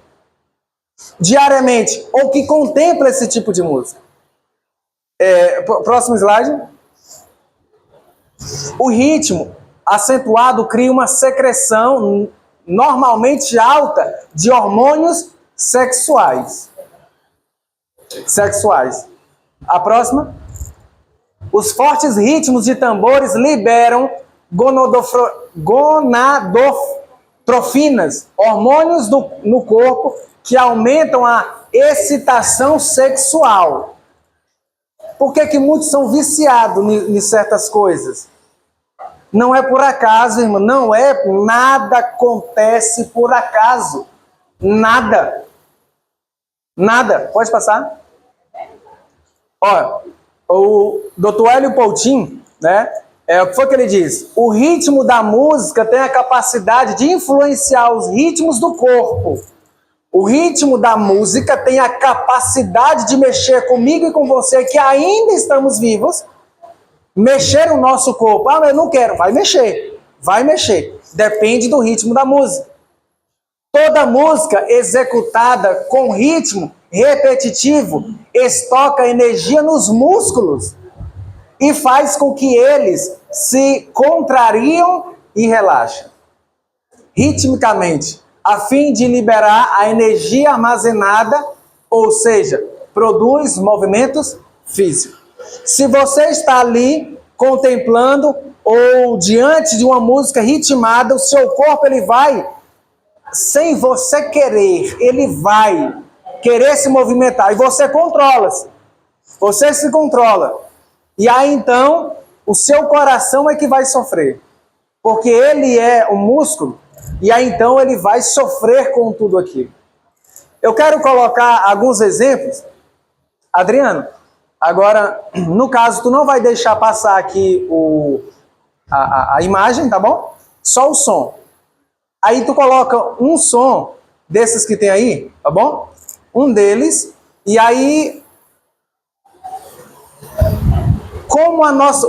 diariamente, ou que contempla esse tipo de música. Próximo slide. O ritmo acentuado cria uma secreção normalmente alta de hormônios sexuais. A próxima. Os fortes ritmos de tambores liberam gonadotrofinas, hormônios no corpo que aumentam a excitação sexual. Por que muitos são viciados em certas coisas? Não é por acaso, irmão. Não é. Nada acontece por acaso. Nada. Nada. Pode passar? Ó, o Dr. Hélio Poutin, né? O que foi que ele diz? O ritmo da música tem a capacidade de influenciar os ritmos do corpo. O ritmo da música tem a capacidade de mexer comigo e com você, que ainda estamos vivos, mexer o nosso corpo. Ah, mas eu não quero. Vai mexer. Vai mexer. Depende do ritmo da música. Toda música executada com ritmo repetitivo estoca energia nos músculos e faz com que eles se contrariam e relaxem ritmicamente, a fim de liberar a energia armazenada, ou seja, produz movimentos físicos. Se você está ali contemplando ou diante de uma música ritmada, o seu corpo ele vai, sem você querer, ele vai querer se movimentar e você controla-se. Você se controla. E aí então, o seu coração é que vai sofrer. Porque ele é um músculo e aí então ele vai sofrer com tudo aquilo. Eu quero colocar alguns exemplos. Adriano, agora, no caso, tu não vai deixar passar aqui a imagem, tá bom? Só o som. Aí tu coloca um som desses que tem aí, tá bom? Um deles, e aí, como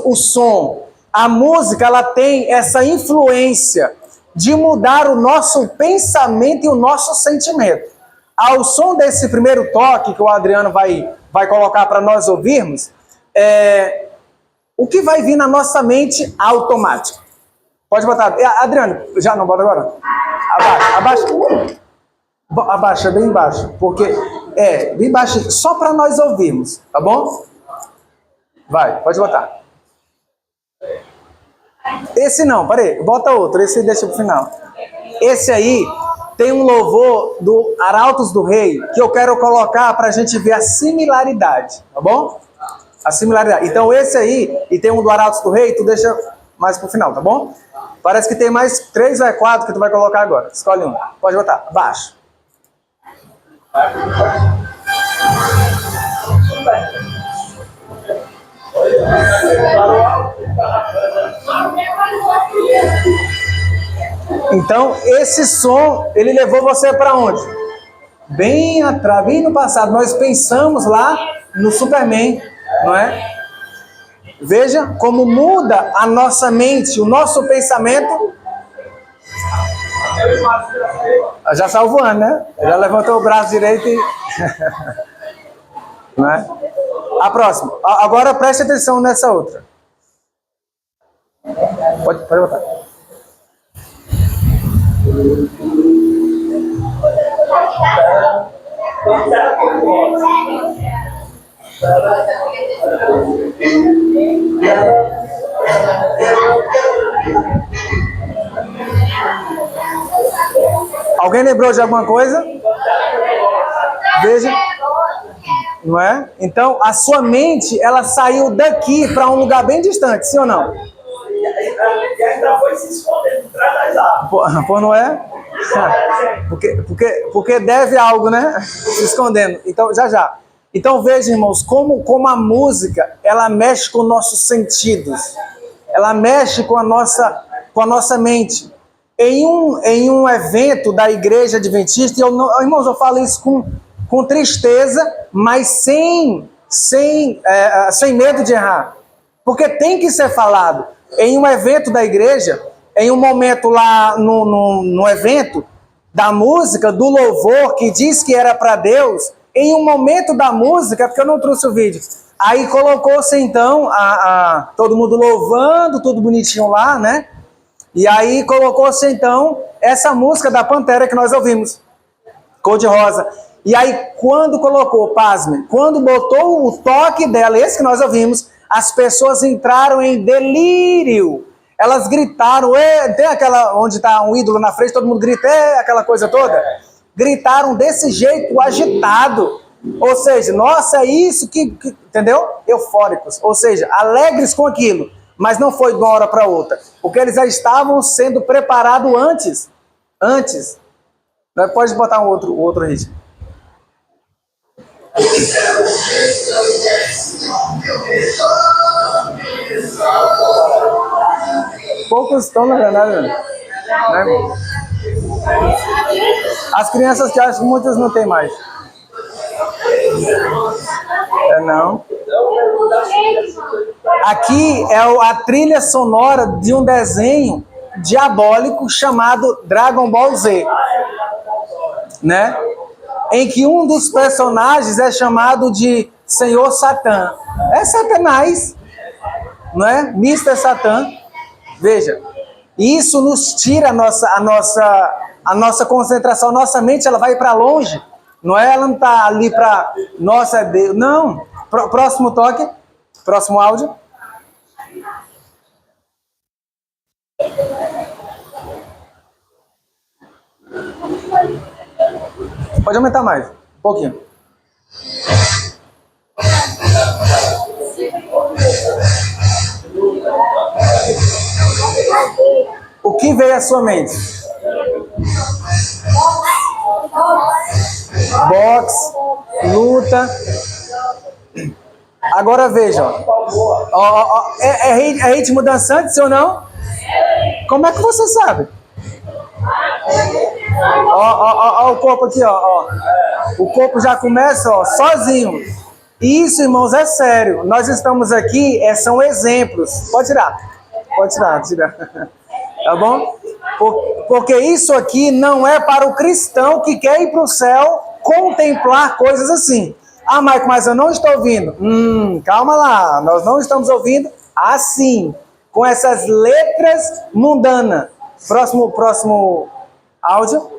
o som, a música, ela tem essa influência de mudar o nosso pensamento e o nosso sentimento. Ao som desse primeiro toque que o Adriano vai colocar para nós ouvirmos, o que vai vir na nossa mente automático? Pode botar. Adriano, já não bota agora? Abaixa. Abaixa bem baixo, porque bem baixo, só para nós ouvirmos, tá bom? Vai, pode botar. Esse não, peraí, bota outro, esse deixa pro final. Esse aí tem um louvor do Arautos do Rei que eu quero colocar para a gente ver a similaridade, tá bom? A similaridade. Então esse aí, e tem um do Arautos do Rei, tu deixa mais pro final, tá bom? Parece que tem mais 3 ou 4 que tu vai colocar agora. Escolhe um, pode botar, baixo. Então, esse som, ele levou você para onde? Bem atrás, bem no passado. Nós pensamos lá no Superman, não é? Veja como muda a nossa mente, o nosso pensamento. Já saiu voando, né? Já levantou o braço direito e... Não é? A próxima. Agora preste atenção nessa outra. Pode botar. Alguém lembrou de alguma coisa? Veja. Não é? Então, a sua mente, ela saiu daqui para um lugar bem distante, sim ou não? E ainda foi se escondendo atrás das árvores. Pô, não é? Porque deve algo, né? Se escondendo. Então, já. Então, veja, irmãos, como a música, ela mexe com nossos sentidos. Ela mexe com a nossa mente. Em um evento da Igreja Adventista, irmãos, eu falo isso com tristeza, mas sem medo de errar. Porque tem que ser falado. Em um evento da igreja, em um momento lá no evento da música, do louvor, que diz que era para Deus, em um momento da música, porque eu não trouxe o vídeo, aí colocou-se então todo mundo louvando, tudo bonitinho lá, né? E aí colocou-se então essa música da Pantera que nós ouvimos, Cor de Rosa. E aí quando colocou, pasme, quando botou o toque dela, esse que nós ouvimos, as pessoas entraram em delírio. Elas gritaram, tem aquela onde está um ídolo na frente, todo mundo grita, aquela coisa toda. gritaram desse jeito, agitado. Ou seja, nossa, é isso que entendeu? Eufóricos. Ou seja, alegres com aquilo. Mas não foi de uma hora para outra. Porque eles já estavam sendo preparados antes. Antes. Pode botar um outro ritmo. Poucos estão, na verdade, né? As crianças que acham que muitas não tem mais. Não. Aqui é a trilha sonora de um desenho diabólico chamado Dragon Ball Z, né? Em que um dos personagens é chamado de Senhor Satã. É Satanás, não é? Mr. Satã. Veja, isso nos tira a nossa concentração, nossa mente ela vai para longe, não é? Ela não está ali para, nossa, é Deus, não. Próximo toque, próximo áudio. Pode aumentar mais, um pouquinho. O que veio à sua mente? Boxe, luta. Agora veja, é ritmo dançante, sim ou não? Como é que você sabe? Ó, o corpo aqui, ó. O corpo já começa, ó, sozinho. Isso, irmãos, é sério. Nós estamos aqui, são exemplos. Pode tirar. Tá bom? Porque isso aqui não é para o cristão que quer ir para o céu contemplar coisas assim. Ah, Maico, mas eu não estou ouvindo. Calma lá, nós não estamos ouvindo assim, com essas letras mundanas. Próximo áudio.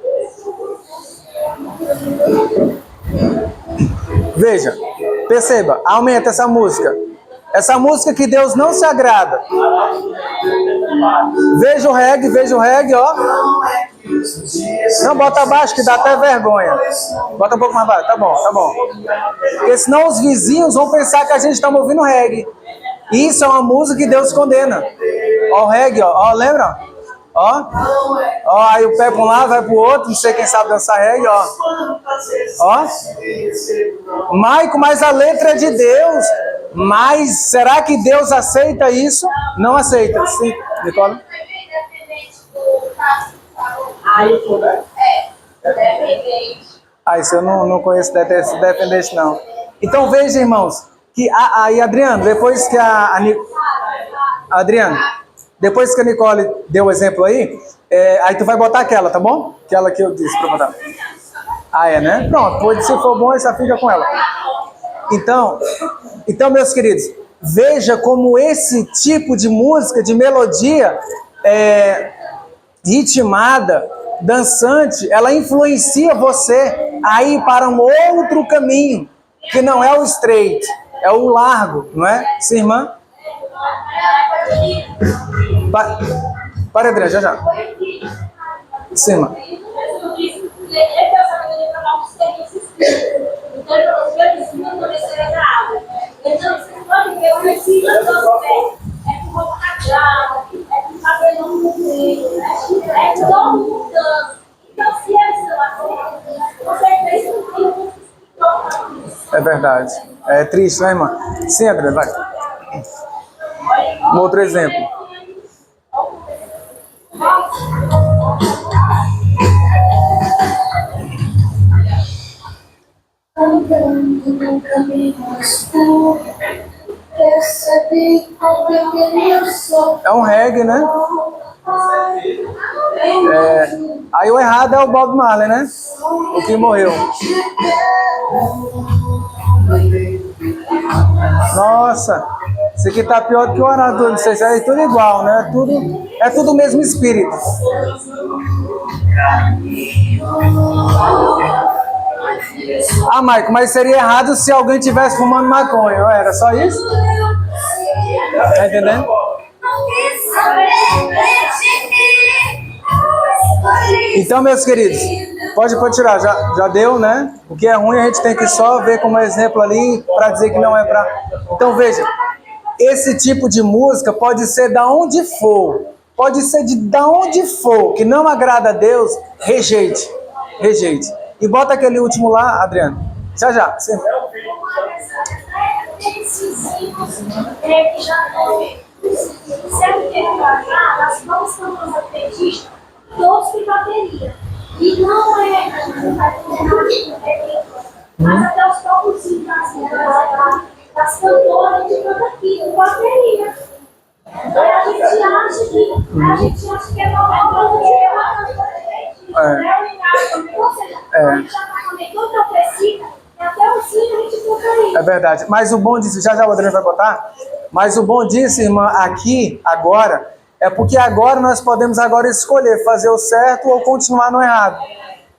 Veja, perceba, aumenta essa música. Essa música que Deus não se agrada. Veja o reggae, ó. Não, bota abaixo que dá até vergonha. Bota um pouco mais baixo, tá bom. Porque senão os vizinhos vão pensar que a gente está ouvindo reggae. Isso é uma música que Deus condena. Ó o reggae, ó, lembra? Ó, aí o pé para um lado, vai para o outro, não sei quem sabe dançar reggae, ó. Maico, mas a letra é de Deus. Mas será que Deus aceita isso? Não aceita. Sim, Nicole? Isso eu não conheço dependente, não. Então veja, irmãos, que aí Adriano, depois que Adriano, depois que a Nicole deu o exemplo aí tu vai botar aquela, tá bom? Aquela que eu disse pra botar. Né? Pronto, se for bom, você fica com ela. Então, meus queridos, veja como esse tipo de música, de melodia ritmada, dançante, ela influencia você a ir para um outro caminho, que não é o estreito, é o largo, não é? Sim, irmã? Para, André, já. Sim, irmã. Então, você pode ver o princípio do pé. É com roupa rasgada, é com cabelo comprido, é todo mudando. Então, se eles são assim, você fez tudo. É verdade. É triste, né, irmã? Sim, André, vai. Um outro exemplo. Andando no caminho escuro, percebi ao beber o sol. É um reggae, né? Aí o errado é o Bob Marley, né? O que morreu. Nossa, isso aqui tá pior do que o orador. Não sei se é tudo igual, né? É tudo o mesmo espírito. Maico, mas seria errado se alguém estivesse fumando maconha. Era só isso? Tá entendendo? Então, meus queridos, Pode tirar, já deu, né? O que é ruim a gente tem que só ver como exemplo ali para dizer que não é para. Então veja, esse tipo de música pode ser da onde for, pode ser da onde for, que não agrada a Deus, rejeite. E bota aquele último lá, Adriano. Já. Sim. Que já certo que as mãos cantoras adventistas, todos que bateria. E não é, a gente não vai condenar, mas até os próprios das cantoras de canta aqui, com bateria. A gente acha que é normal produzir uma cantora adventista. Ou seja, a gente já está conectando que eu preciso. É verdade, mas o bom disso, já o Adriano vai botar, mas o bom disso, irmã, aqui, agora, é porque agora nós podemos agora escolher fazer o certo ou continuar no errado.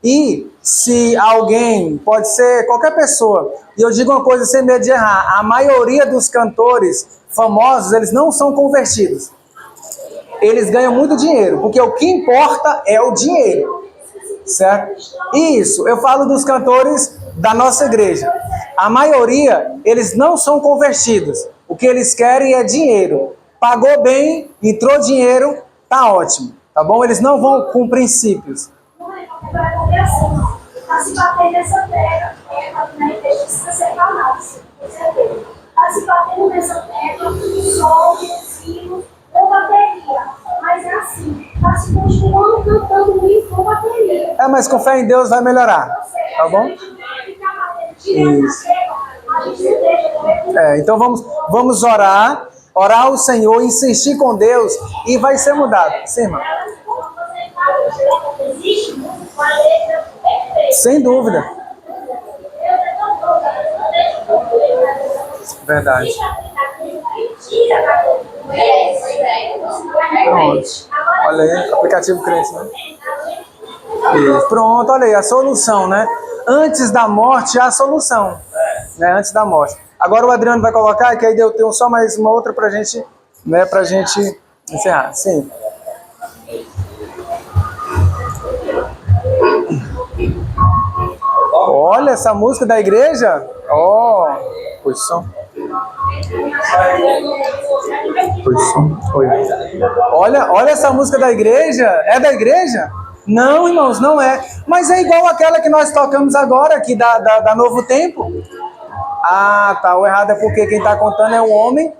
E se alguém, pode ser qualquer pessoa, e eu digo uma coisa sem medo de errar, a maioria dos cantores famosos, eles não são convertidos. Eles ganham muito dinheiro, porque o que importa é o dinheiro. Certo? Isso, eu falo dos cantores da nossa igreja. A maioria, eles não são convertidos. O que eles querem é dinheiro. Pagou bem, entrou dinheiro, tá ótimo. Tá bom? Eles não vão com princípios. Se bater nessa terra, na igreja precisa ser calado. Se bater nessa terra, sol, sino, ou bateria. Mas é assim, está se continuando cantando isso com bateria. Mas com fé em Deus vai melhorar, tá bom? Isso. Então vamos orar ao Senhor, insistir com Deus e vai ser mudado. Sim, irmão. Sem dúvida. Verdade. Pronto. Olha aí, aplicativo crente, né? Isso. Pronto, olha aí, a solução, né? Antes da morte, há a solução. Né? Antes da morte. Agora o Adriano vai colocar, que aí eu tenho só mais uma outra pra gente, né? Pra gente encerrar. Sim. Olha essa música da igreja. Posição. Olha essa música da igreja. É da igreja? Não, irmãos, não é. Mas é igual aquela que nós tocamos agora, aqui da Novo Tempo. Tá. O errado é porque quem está contando é um homem.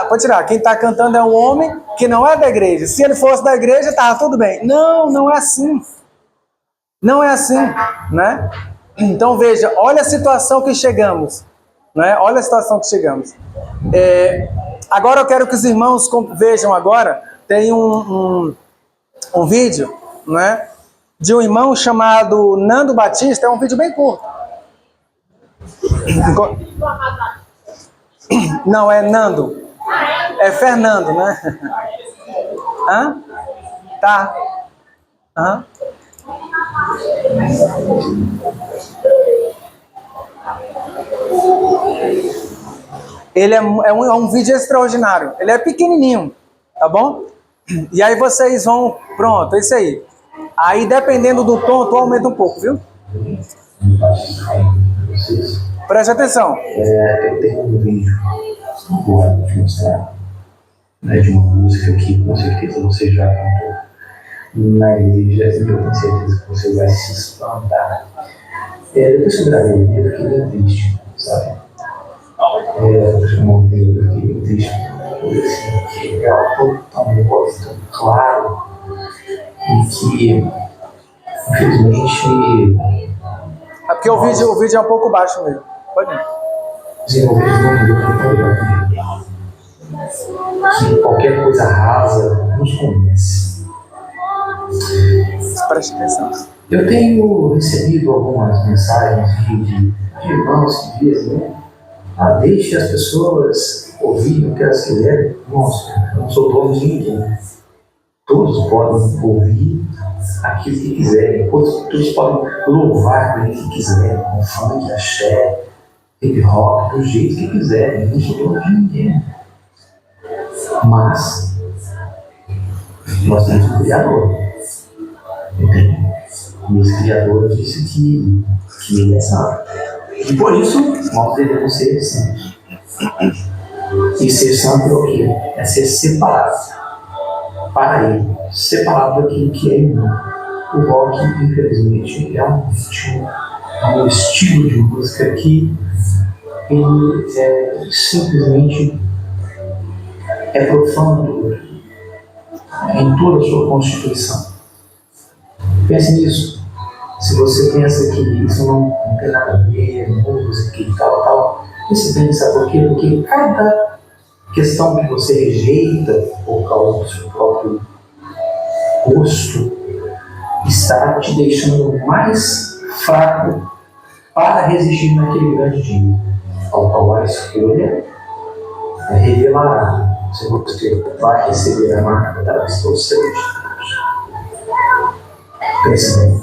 Pode tirar. Quem está cantando é um homem que não é da igreja. Se ele fosse da igreja, tava tudo bem. Não é assim. Não é assim, né? Então veja, olha a situação que chegamos. Né? Olha a situação que chegamos. Agora eu quero que os irmãos vejam agora. Tem um vídeo, né, de um irmão chamado Nando Batista. É um vídeo bem curto. Não, é Nando. É Fernando, né? Hã? Tá. Hã? Ele é um vídeo extraordinário. Ele é pequenininho, tá bom? E aí vocês vão... Pronto, é isso aí. Aí, dependendo do tom, tu aumenta um pouco, viu? Preste atenção. Eu tenho um vídeo vou te mostrar, né, de uma música que com certeza você já cantou na igreja, e eu tenho certeza que você vai se espantar. Depois que eu gravei o vídeo, eu fiquei bem triste, sabe? Eu montei o vídeo triste, que é algo tão claro, e que, infelizmente... É porque o vídeo é um pouco baixo mesmo. Pode ir. Desenvolver um que qualquer coisa rasa nos conhece. Preste atenção. Eu tenho recebido algumas mensagens de irmãos que dizem, né? Deixe as pessoas ouvirem o que elas quiserem. Nossa, eu não sou dono de ninguém. Todos podem ouvir aquilo que quiserem. Todos podem louvar o que quiserem, com funk, axé, hip hop, do jeito que quiserem. Eu não sou dono de ninguém. Mas nós temos um Criador. Entende? E o Criador disse que ele é santo. E por isso, nós devemos ser santos. E ser santo é o quê? É ser separado para ele, separado daquilo que é irmão. O rock, infelizmente, é um ritmo, é um estilo de música que ele simplesmente é profano em toda a sua constituição. Pense nisso. Se você pensa que isso não tem nada a ver, música e tal, você pensa por quê? Porque cada questão que você rejeita por causa do seu próprio gosto está te deixando mais fraco para resistir naquele grande dia, ao qual a escolha revelará se você vai receber a marca das suas crescimento.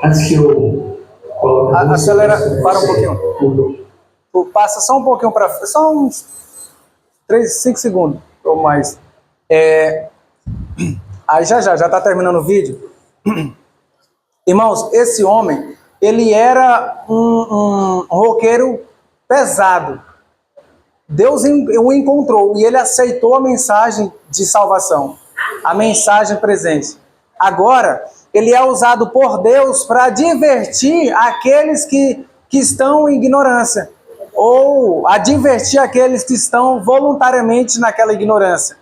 Antes que eu coloque... Acelera, para um pouquinho. Passa só um pouquinho para frente, só uns 5 segundos ou mais. Aí já está terminando o vídeo. Irmãos, esse homem, ele era um roqueiro pesado. Deus o encontrou e ele aceitou a mensagem de salvação, a mensagem presente. Agora, ele é usado por Deus para divertir aqueles que estão em ignorância, ou advertir aqueles que estão voluntariamente naquela ignorância.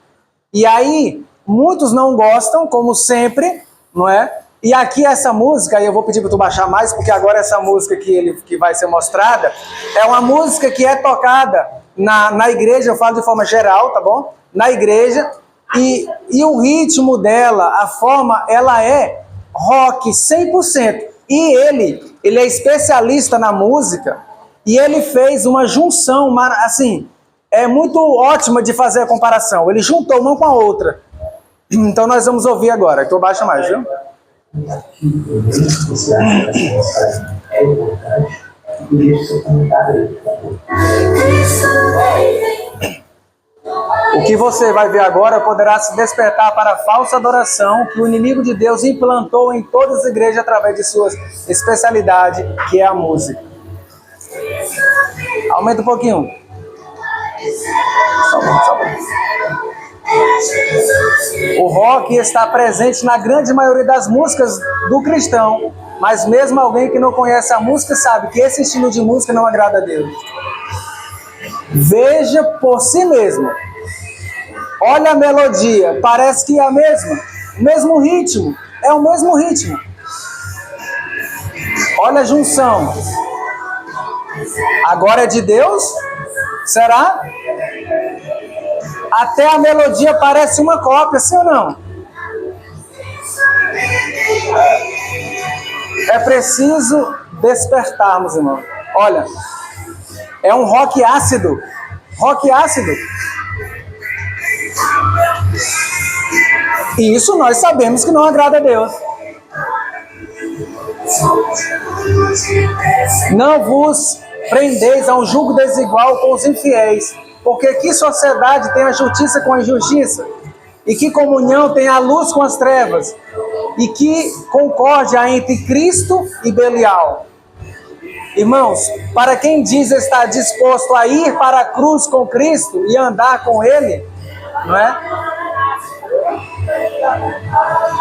E aí, muitos não gostam, como sempre, não é? E aqui essa música, aí eu vou pedir para tu baixar mais, porque agora essa música que vai ser mostrada, é uma música que é tocada na igreja, eu falo de forma geral, tá bom? Na igreja, e o ritmo dela, a forma, ela é rock 100%. E ele é especialista na música, e ele fez uma junção, assim, é muito ótima de fazer a comparação. Ele juntou uma com a outra. Então nós vamos ouvir agora. Então baixa mais, viu? Você acha que essa mensagem é importante? E deixe seu comentário aí, por favor. O que você vai ver agora poderá se despertar para a falsa adoração que o inimigo de Deus implantou em todas as igrejas através de sua especialidade, que é a música. Aumenta um pouquinho. Só um pouquinho. O rock está presente na grande maioria das músicas do cristão, mas mesmo alguém que não conhece a música sabe que esse estilo de música não agrada a Deus. Veja por si mesmo. Olha a melodia, parece que é a mesma, o mesmo ritmo, é o mesmo ritmo. Olha a junção. Agora é de Deus? Será? Até a melodia parece uma cópia, sim ou não? É preciso despertarmos, irmão. Olha, é um rock ácido. Rock ácido. E isso nós sabemos que não agrada a Deus. Não vos prendeis a um jugo desigual com os infiéis, porque que sociedade tem a justiça com a injustiça? E que comunhão tem a luz com as trevas? E que concórdia há entre Cristo e Belial? Irmãos, para quem diz estar disposto a ir para a cruz com Cristo e andar com Ele, não é?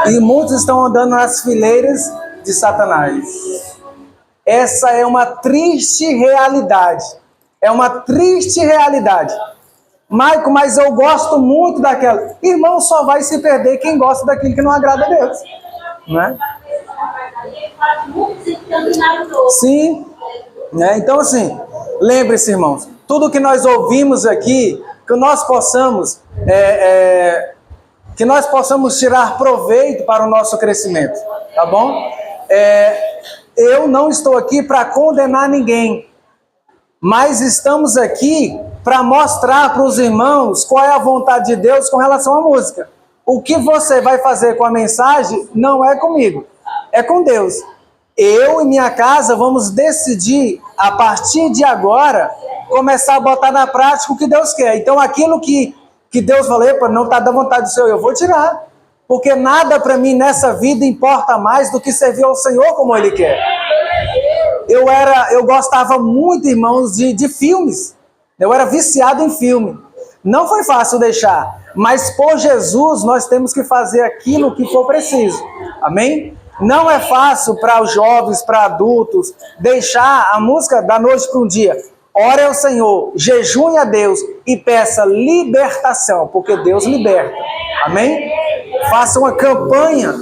E muitos estão andando nas fileiras de Satanás. Essa é uma triste realidade. É uma triste realidade. Maico, mas eu gosto muito daquela. Irmão, só vai se perder quem gosta daquilo que não agrada a Deus. Não é? Sim. Né? Então, assim, lembre-se, irmãos, tudo que nós ouvimos aqui, que nós possamos tirar proveito para o nosso crescimento, tá bom? Eu não estou aqui para condenar ninguém, mas estamos aqui para mostrar para os irmãos qual é a vontade de Deus com relação à música. O que você vai fazer com a mensagem não é comigo, é com Deus. Eu e minha casa vamos decidir, a partir de agora, começar a botar na prática o que Deus quer. Então, aquilo que Deus falou, não está da vontade do Senhor, eu vou tirar. Porque nada para mim nessa vida importa mais do que servir ao Senhor como Ele quer. Eu gostava muito, irmãos, de filmes. Eu era viciado em filme. Não foi fácil deixar, mas por Jesus nós temos que fazer aquilo que for preciso. Amém? Não é fácil para os jovens, para adultos, deixar a música da noite para um dia. Ore ao Senhor, jejune a Deus e peça libertação, porque Deus liberta. Amém? Faça uma campanha